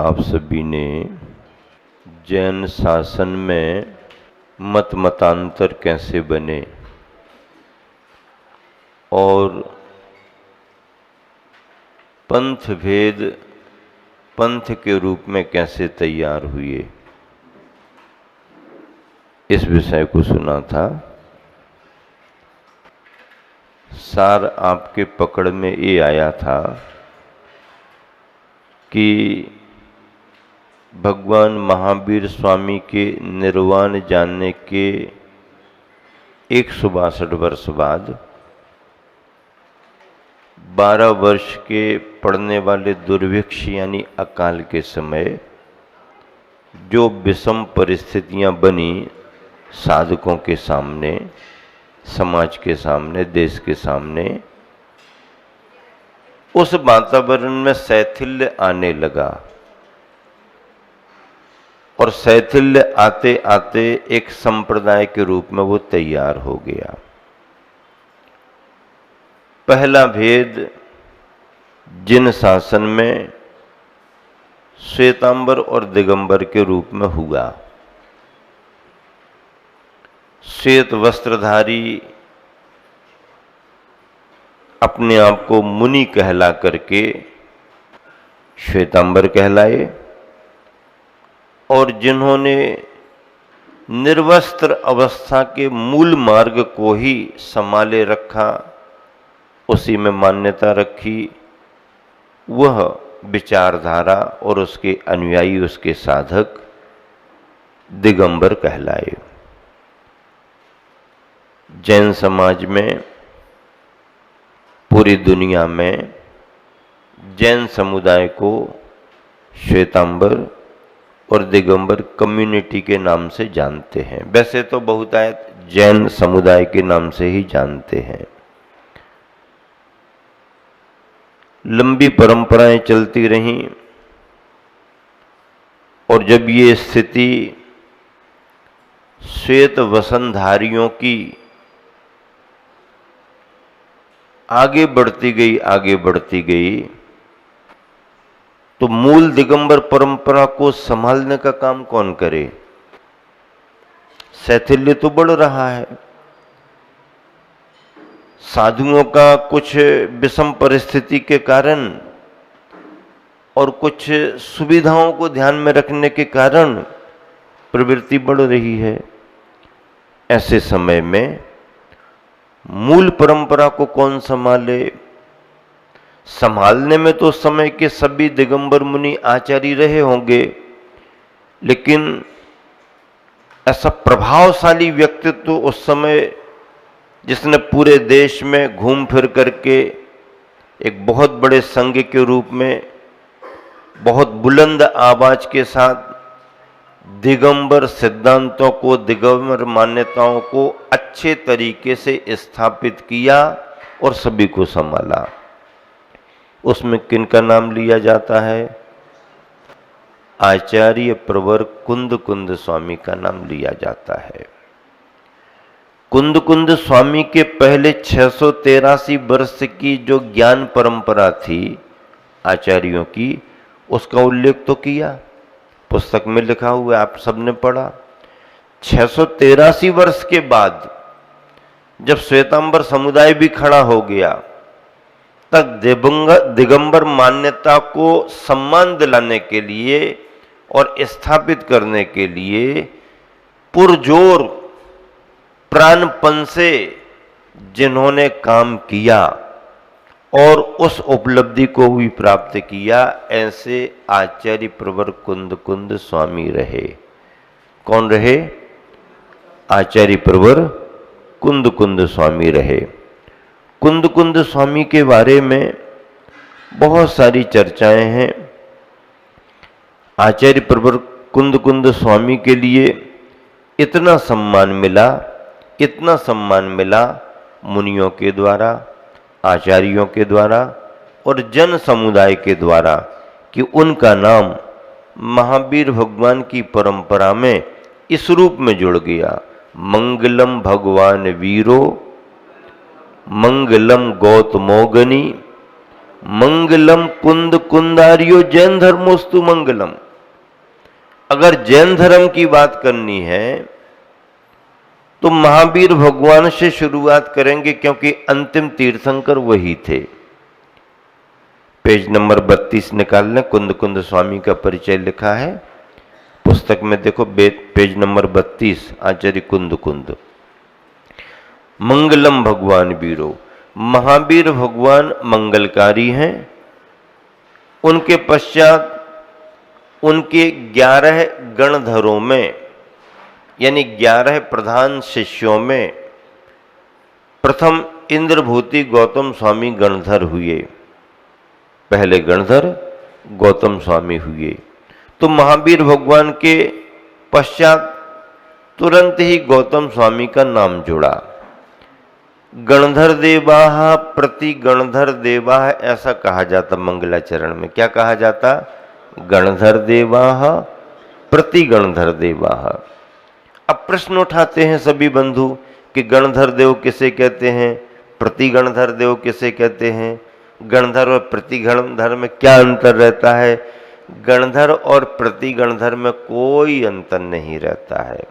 आप सभी ने जैन शासन में मत मतांतर कैसे बने और पंथ भेद पंथ के रूप में कैसे तैयार हुए, इस विषय को सुना था। सार आपके पकड़ में ये आया था कि भगवान महावीर स्वामी के निर्वाण जानने के 162 वर्ष बाद 12 वर्ष के पड़ने वाले दुर्भिक्ष यानी अकाल के समय जो विषम परिस्थितियां बनी साधकों के सामने, समाज के सामने, देश के सामने, उस वातावरण में शैथिल्य आने लगा और शैथिल्य आते आते एक संप्रदाय के रूप में वो तैयार हो गया। पहला भेद जिन शासन में श्वेतांबर और दिगंबर के रूप में हुआ। श्वेत वस्त्रधारी अपने आप को मुनि कहला करके श्वेतांबर कहलाए और जिन्होंने निर्वस्त्र अवस्था के मूल मार्ग को ही संभाले रखा, उसी में मान्यता रखी, वह विचारधारा और उसके अनुयायी, उसके साधक दिगंबर कहलाए। जैन समाज में, पूरी दुनिया में जैन समुदाय को श्वेतांबर और दिगंबर कम्युनिटी के नाम से जानते हैं। वैसे तो बहुतायत जैन समुदाय के नाम से ही जानते हैं। लंबी परंपराएं चलती रहीं और जब ये स्थिति श्वेत वसनधारियों की आगे बढ़ती गई तो मूल दिगंबर परंपरा को संभालने का काम कौन करे? शैथिल्य तो बढ़ रहा है। साधुओं का कुछ विषम परिस्थिति के कारण और कुछ सुविधाओं को ध्यान में रखने के कारण प्रवृत्ति बढ़ रही है। ऐसे समय में मूल परंपरा को कौन संभाले? संभालने में तो उस समय के सभी दिगंबर मुनि आचार्य रहे होंगे, लेकिन ऐसा प्रभावशाली व्यक्तित्व उस समय जिसने पूरे देश में घूम फिर करके एक बहुत बड़े संघ के रूप में बहुत बुलंद आवाज के साथ दिगंबर सिद्धांतों को, दिगंबर मान्यताओं को अच्छे तरीके से स्थापित किया और सभी को संभाला। उसमें किनका नाम लिया जाता है? आचार्य प्रवर कुंद स्वामी का नाम लिया जाता है। कुंद स्वामी के पहले 683 वर्ष की जो ज्ञान परंपरा थी आचार्यों की, उसका उल्लेख तो किया, पुस्तक में लिखा हुआ है, आप सबने पढ़ा। 683 वर्ष के बाद जब श्वेतांबर समुदाय भी खड़ा हो गया, तब दिगंबर मान्यता को सम्मान दिलाने के लिए और स्थापित करने के लिए पुरजोर प्राणपन से जिन्होंने काम किया और उस उपलब्धि को भी प्राप्त किया, ऐसे आचार्य प्रवर कुंद स्वामी रहे। कौन रहे? आचार्य प्रवर कुंद स्वामी रहे। कुंद स्वामी के बारे में बहुत सारी चर्चाएं हैं। आचार्य प्रवर कुंद स्वामी के लिए इतना सम्मान मिला मुनियों के द्वारा, आचार्यों के द्वारा और जन समुदाय के द्वारा कि उनका नाम महावीर भगवान की परंपरा में इस रूप में जुड़ गया, मंगलम भगवान वीरो, मंगलम गौतमोगनी, मंगलम कुंद कुंदारियो जैन धर्मोस्तु मंगलम। अगर जैन धर्म की बात करनी है तो महावीर भगवान से शुरुआत करेंगे, क्योंकि अंतिम तीर्थंकर वही थे। पेज नंबर 32 निकाल लें, कुंद कुंद स्वामी का परिचय लिखा है पुस्तक में, देखो पेज नंबर 32, आचार्य कुंद कुंद। मंगलम भगवान वीरो, महावीर भगवान मंगलकारी हैं। उनके पश्चात उनके 11 गणधरों में, यानी 11 प्रधान शिष्यों में प्रथम इंद्रभूति गौतम स्वामी गणधर हुए। पहले गणधर गौतम स्वामी हुए। तो महावीर भगवान के पश्चात तुरंत ही गौतम स्वामी का नाम जुड़ा। गणधर देवाह प्रति गणधर देवाह, ऐसा कहा जाता मंगलाचरण में। क्या कहा जाता? गणधर देवाह प्रति गणधर देवाह। अब प्रश्न उठाते हैं सभी बंधु कि गणधर देव किसे कहते हैं, प्रति गणधर देव किसे कहते हैं, गणधर और प्रति गणधर में क्या अंतर रहता है? गणधर और प्रति गणधर में कोई अंतर नहीं रहता है।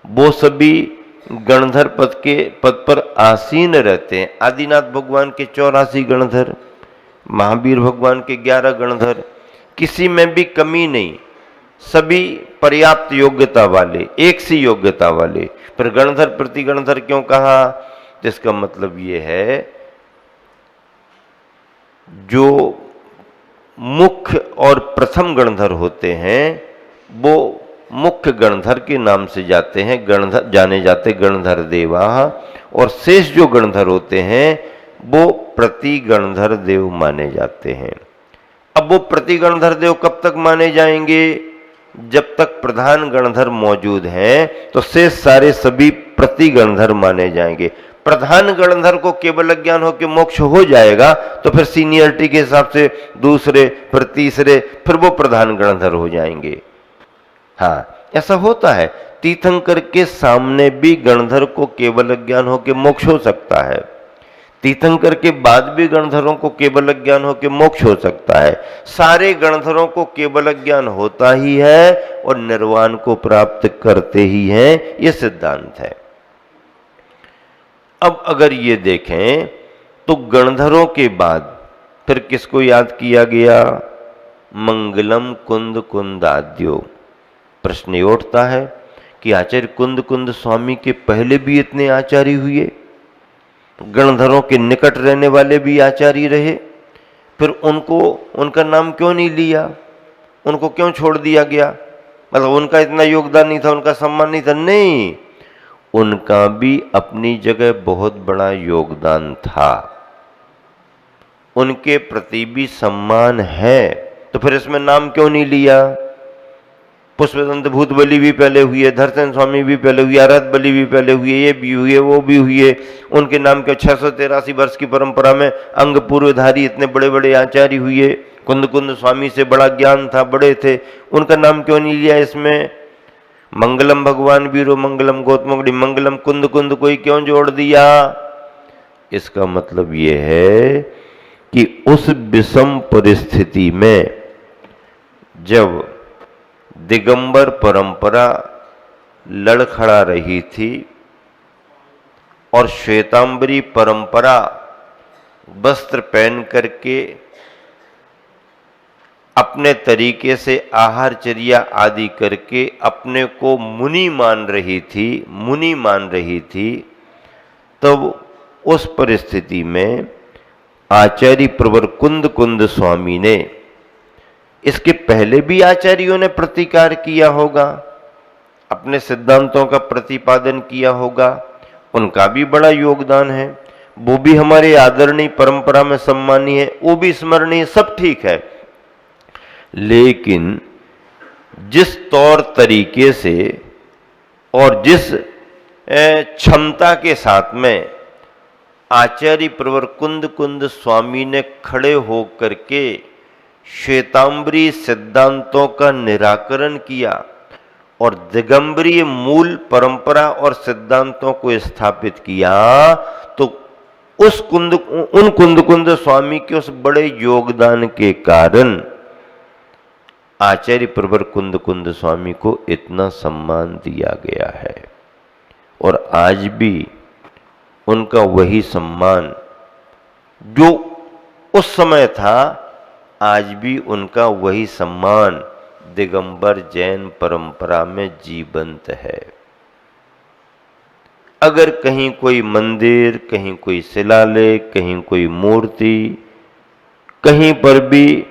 वो सभी गणधर पद पर आसीन रहते हैं। आदिनाथ भगवान के 84 गणधर, महावीर भगवान के 11 गणधर, किसी में भी कमी नहीं, सभी पर्याप्त योग्यता वाले, एक सी योग्यता वाले। पर गणधर प्रति गणधर क्यों कहा? जिसका मतलब ये है जो मुख्य और प्रथम गणधर होते हैं वो मुख्य गणधर के नाम से जाते हैं, गणधर जाने जाते गणधर देवा, और शेष जो गणधर होते हैं वो प्रति गणधर देव माने जाते हैं। अब वो प्रति गणधर देव कब तक माने जाएंगे? जब तक प्रधान गणधर मौजूद हैं तो शेष सारे सभी प्रति गणधर माने जाएंगे। प्रधान गणधर को केवल अज्ञान हो के मोक्ष हो जाएगा तो फिर सीनियरिटी के हिसाब से दूसरे, फिर तीसरे, फिर वो प्रधान गणधर हो जाएंगे। हाँ, ऐसा होता है। तीर्थंकर के सामने भी गणधर को केवल अज्ञान हो के मोक्ष हो सकता है, तीर्थंकर के बाद भी गणधरों को केवल अज्ञान हो के मोक्ष हो सकता है। सारे गणधरों को केवल अज्ञान होता ही है और निर्वाण को प्राप्त करते ही हैं, यह सिद्धांत है। अब अगर ये देखें तो गणधरों के बाद फिर किसको याद किया गया? मंगलम कुंद कुंदाद्यो। प्रश्न उठता है कि आचार्य कुंद कुंद स्वामी के पहले भी इतने आचार्य हुए, गणधरों के निकट रहने वाले भी आचार्य रहे, फिर उनको उनका नाम क्यों नहीं लिया? उनको क्यों छोड़ दिया गया? मतलब उनका इतना योगदान नहीं था, उनका सम्मान नहीं था? नहीं, उनका भी अपनी जगह बहुत बड़ा योगदान था, उनके प्रति भी सम्मान है। तो फिर इसमें नाम क्यों नहीं लिया? पुष्पदंत भूत बलि भी पहले हुए, धरसेन स्वामी भी पहले हुए, आराध बलि भी पहले हुए, ये भी हुए, वो भी हुए। उनके नाम के 683 वर्ष की परंपरा में अंग पूर्वधारी इतने बड़े बड़े आचार्य हुए। कुंद कुंद स्वामी से बड़ा ज्ञान था, बड़े थे, उनका नाम क्यों नहीं लिया इसमें? मंगलम भगवान वीरो मंगलम गौतम, मंगलम कुंद कुंद कोई क्यों जोड़ दिया? इसका मतलब ये है कि उस विषम परिस्थिति में जब दिगंबर परंपरा लड़खड़ा रही थी और श्वेतांबरी परंपरा वस्त्र पहन करके अपने तरीके से आहारचर्या आदि करके अपने को मुनि मान रही थी, तब उस परिस्थिति में आचार्य प्रवर कुंद कुंद स्वामी ने, इसके पहले भी आचार्यों ने प्रतिकार किया होगा, अपने सिद्धांतों का प्रतिपादन किया होगा, उनका भी बड़ा योगदान है, वो भी हमारे आदरणीय परंपरा में सम्मानीय है, वो भी स्मरणीय, सब ठीक है। लेकिन जिस तौर तरीके से और जिस क्षमता के साथ में आचार्य प्रवर कुंद कुंद स्वामी ने खड़े होकर के श्वेतांबरी सिद्धांतों का निराकरण किया और दिगंबरीय मूल परंपरा और सिद्धांतों को स्थापित किया, तो उन कुंद स्वामी के उस बड़े योगदान के कारण आचार्य प्रवर कुंद स्वामी को इतना सम्मान दिया गया है। और आज भी उनका वही सम्मान जो उस समय था, आज भी उनका वही सम्मान दिगंबर जैन परंपरा में जीवंत है। अगर कहीं कोई मंदिर, कहीं कोई शिलालेख, कहीं कोई मूर्ति, कहीं पर भी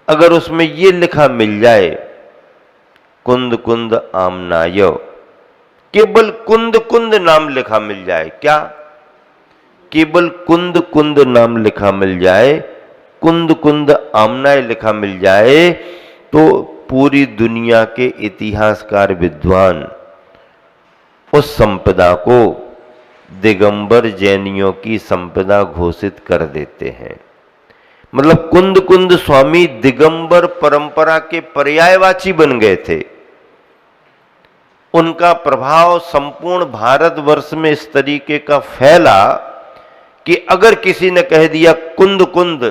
अगर उसमें ये लिखा मिल जाए कुंद कुंद आमनाय, केवल कुंद कुंद नाम लिखा मिल जाए, क्या केवल कुंद कुंद नाम लिखा मिल जाए, कुंद कुंद आमनाय लिखा मिल जाए, तो पूरी दुनिया के इतिहासकार विद्वान उस संपदा को दिगंबर जैनियों की संपदा घोषित कर देते हैं। मतलब कुंद स्वामी दिगंबर परंपरा के पर्यायवाची बन गए थे। उनका प्रभाव संपूर्ण भारतवर्ष में इस तरीके का फैला कि अगर किसी ने कह दिया कुंद कुंद,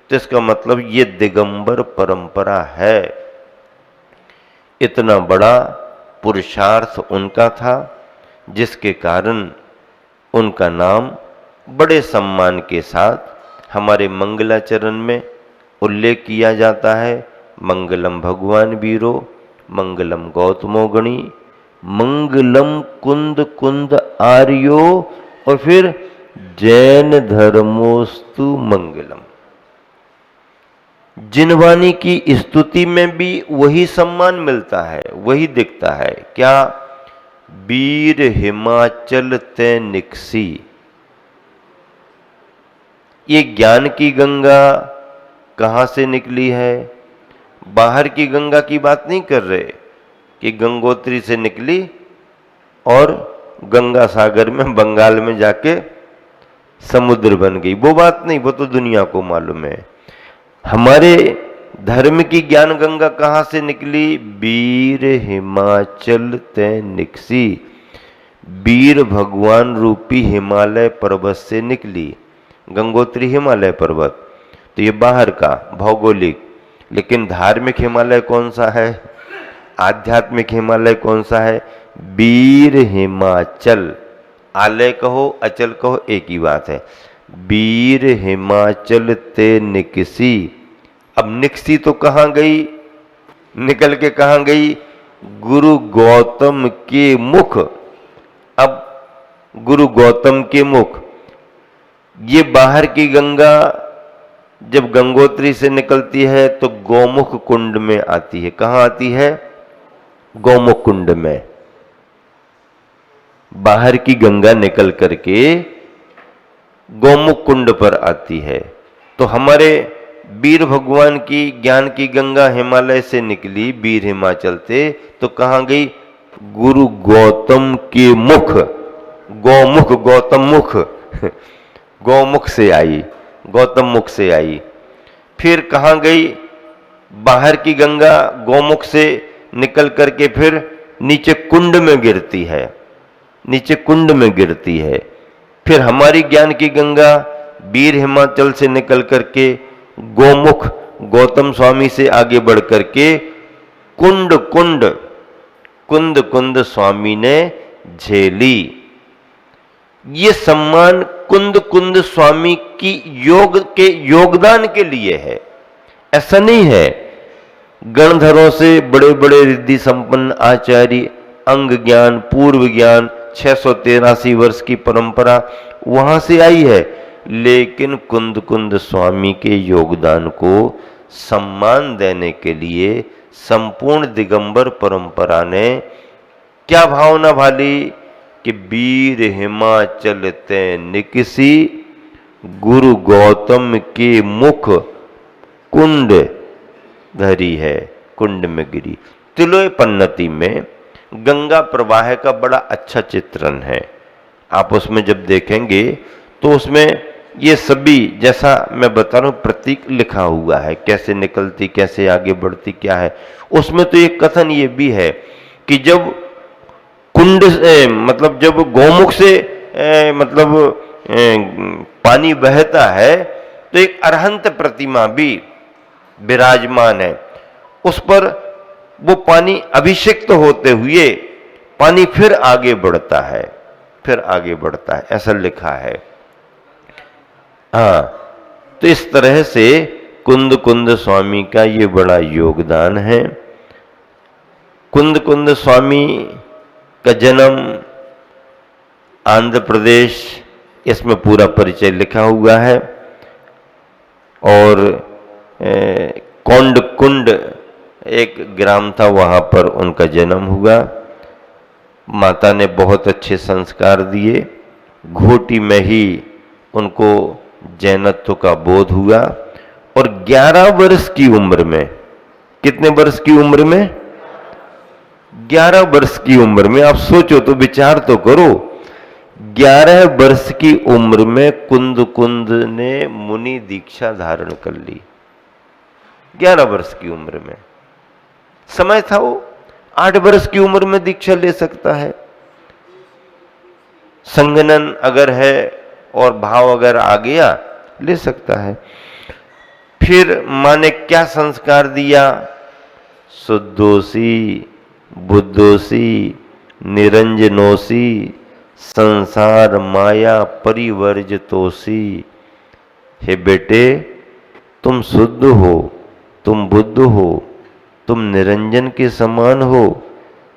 तो इसका मतलब ये दिगंबर परंपरा है। इतना बड़ा पुरुषार्थ उनका था, जिसके कारण उनका नाम बड़े सम्मान के साथ हमारे मंगलाचरण में उल्लेख किया जाता है। मंगलम भगवान वीरो, मंगलम गौतमो गणी, मंगलम कुंद कुंद आर्यो, और फिर जैन धर्मोस्तु मंगलम। जिनवानी की स्तुति में भी वही सम्मान मिलता है, वही दिखता है। क्या? वीर हिमाचल ते निकसी। ये ज्ञान की गंगा कहाँ से निकली है? बाहर की गंगा की बात नहीं कर रहे कि गंगोत्री से निकली और गंगा सागर में बंगाल में जाके समुद्र बन गई, वो बात नहीं, वो तो दुनिया को मालूम है। हमारे धर्म की ज्ञान गंगा कहाँ से निकली? वीर हिमाचल ते निकसी। वीर भगवान रूपी हिमालय पर्वत से निकली। गंगोत्री हिमालय पर्वत, तो ये बाहर का भौगोलिक, लेकिन धार्मिक हिमालय कौन सा है? आध्यात्मिक हिमालय कौन सा है? वीर हिमाचल। आलय कहो अचल कहो एक ही बात है। वीर हिमाचल ते निकसी। अब निकसी तो कहाँ गई? निकल के कहाँ गई? गुरु गौतम के मुख। अब गुरु गौतम के मुख, ये बाहर की गंगा जब गंगोत्री से निकलती है तो गौमुख कुंड में आती है। कहाँ आती है? गौमुख कुंड में। बाहर की गंगा निकल करके गौमुख कुंड पर आती है। तो हमारे वीर भगवान की ज्ञान की गंगा हिमालय से निकली, वीर हिमाचल से, तो कहाँ गई? गुरु गौतम के मुख। गौमुख, गौतम मुख गौमुख से आई, गौतम मुख से आई। फिर कहाँ गई? बाहर की गंगा गौमुख से निकल करके फिर नीचे कुंड में गिरती है, नीचे कुंड में गिरती है। फिर हमारी ज्ञान की गंगा वीर हिमाचल से निकल करके गौमुख गौतम स्वामी से आगे बढ़ करके कुंड कुंड कुंद कुंद स्वामी ने झेली। ये सम्मान कुंद कुंद स्वामी की योगदान के लिए है, ऐसा नहीं है गणधरों से बड़े बड़े रिद्धि संपन्न आचार्य, अंग ज्ञान, पूर्व ज्ञान, 683 वर्ष की परंपरा वहां से आई है, लेकिन कुंद कुंद स्वामी के योगदान को सम्मान देने के लिए संपूर्ण दिगंबर परंपरा ने क्या भावना भाली कि वीर हिमाचल ते निकसी, गुरु गौतम के मुख कुंड धरी है, कुंड में गिरी। तिलोय पन्नति में गंगा प्रवाह का बड़ा अच्छा चित्रण है। आप उसमें जब देखेंगे तो उसमें ये सभी, जैसा मैं बता रहा हूं, प्रतीक लिखा हुआ है, कैसे निकलती, कैसे आगे बढ़ती, क्या है। उसमें तो एक कथन ये भी है कि जब कुंड मतलब जब गौमुख से मतलब पानी बहता है तो एक अरहंत प्रतिमा भी विराजमान है, उस पर वो पानी अभिषिक्त होते हुए पानी फिर आगे बढ़ता है, फिर आगे बढ़ता है, ऐसा लिखा है। हाँ, तो इस तरह से कुंद कुंद स्वामी का ये बड़ा योगदान है। कुंद कुंद स्वामी का जन्म आंध्र प्रदेश, इसमें पूरा परिचय लिखा हुआ है। और कोंडकुंड एक ग्राम था, वहाँ पर उनका जन्म हुआ। माता ने बहुत अच्छे संस्कार दिए। घोटी में ही उनको जैनत्व का बोध हुआ और 11 वर्ष की उम्र में, कितने वर्ष की उम्र में? 11 वर्ष की उम्र में, आप सोचो तो, विचार तो करो, 11 वर्ष की उम्र में कुंद कुंद ने मुनि दीक्षा धारण कर ली। 11 वर्ष की उम्र में, समय था वो 8 वर्ष की उम्र में दीक्षा ले सकता है। संगनन अगर है और भाव अगर आ गया, ले सकता है। फिर मां ने क्या संस्कार दिया? शुद्धोसी बुद्धोसी निरंजनोसी संसार माया परिवर्जितोसी। हे बेटे, तुम शुद्ध हो, तुम बुद्ध हो, तुम निरंजन के समान हो,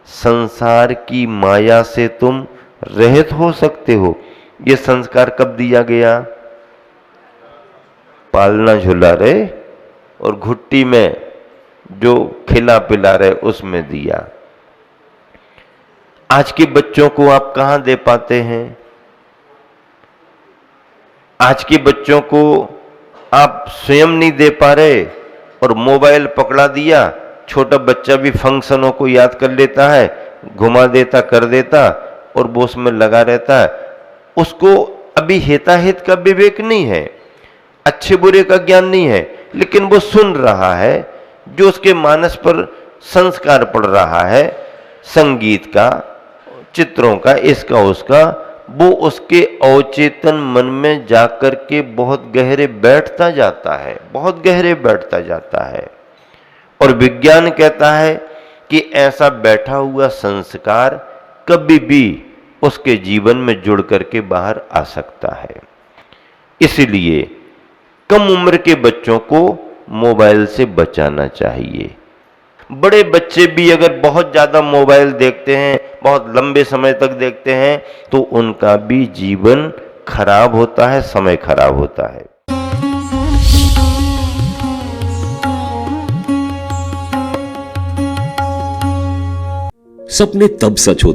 संसार की माया से तुम रहित हो सकते हो। ये संस्कार कब दिया गया? पालना झुला रहे और घुट्टी में जो खिला पिला रहे उसमें दिया। आज के बच्चों को आप कहां दे पाते हैं? आज के बच्चों को आप स्वयं नहीं दे पा रहे और मोबाइल पकड़ा दिया। छोटा बच्चा भी फंक्शनों को याद कर लेता है, घुमा देता, कर देता और वो उसमें लगा रहता है। उसको अभी हिताहित का विवेक नहीं है, अच्छे बुरे का ज्ञान नहीं है, लेकिन वो सुन रहा है, जो उसके मानस पर संस्कार पड़ रहा है, संगीत का, चित्रों का, इसका उसका, वो उसके अवचेतन मन में जाकर के बहुत गहरे बैठता जाता है, बहुत गहरे बैठता जाता है। और विज्ञान कहता है कि ऐसा बैठा हुआ संस्कार कभी भी उसके जीवन में जुड़ करके बाहर आ सकता है। इसीलिए कम उम्र के बच्चों को मोबाइल से बचाना चाहिए। बड़े बच्चे भी अगर बहुत ज्यादा मोबाइल देखते हैं, बहुत लंबे समय तक देखते हैं, तो उनका भी जीवन खराब होता है, समय खराब होता है। सपने तब सच होते